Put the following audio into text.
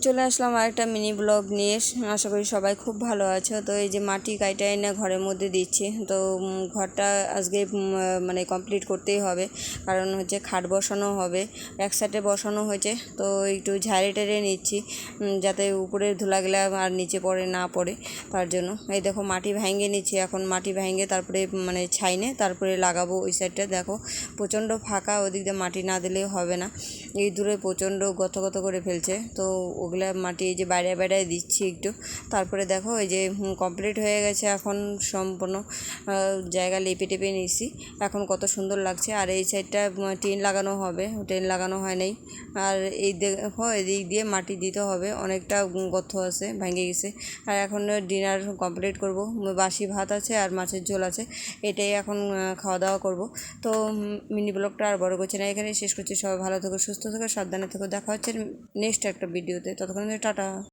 চলে আসলাম আরেকটা mini blog নিয়ে। আশা করি সবাই খুব ভালো আছো। তো এই যে মাটি কাইটা এনে ঘরের মধ্যে দিচ্ছি। তো ঘরটা আজকে মানে কমপ্লিট করতেই হবে, কারণ হচ্ছে খাট বসানো হবে, এক সাইডে বসানো হয়েছে। তো একটু ঝাড়ে টেরে নিচ্ছি যাতে উপরে ধুলাগুলা আর নিচে না পড়ে, তার জন্য। এই দেখো মাটি ভেঙে নিচ্ছি, এখন মাটি ভেঙে তারপরে মানে ছাইনে তারপরে লাগাবো। ওই সাইডটা দেখো প্রচণ্ড ফাঁকা, ওদিক দিয়ে মাটি না দিলেই হবে না। এই দূরে প্রচণ্ড গত করে ফেলছে। তো ওগুলা মাটি এই যে বাইরে বাইরে দিচ্ছি একটু। তারপরে দেখো এই যে কমপ্লিট হয়ে গেছে, এখন সম্পূর্ণ জায়গা লেপে টেপে নিয়েছি। এখন কত সুন্দর লাগছে। আর এই সাইডটা টিন লাগানো হবে, টিন লাগানো হয় নাই। আর এই দেখো এদিক দিয়ে মাটি দিতে হবে, অনেকটা গর্ত আছে, ভেঙে গেছে। আর এখন ডিনার কমপ্লিট করব, বাসি ভাত আছে আর মাছের ঝোল আছে, এটাই এখন খাওয়া দাওয়া করব। তো মিনি ব্লগটা আর বড় করছি না, এখানে শেষ করছি। সবাই ভালো থেকো, সুস্থ থেকো, সাবধানে থেকো। দেখা হচ্ছে নেক্সট একটা ভিডিওতে। ততক্ষণ টাটা।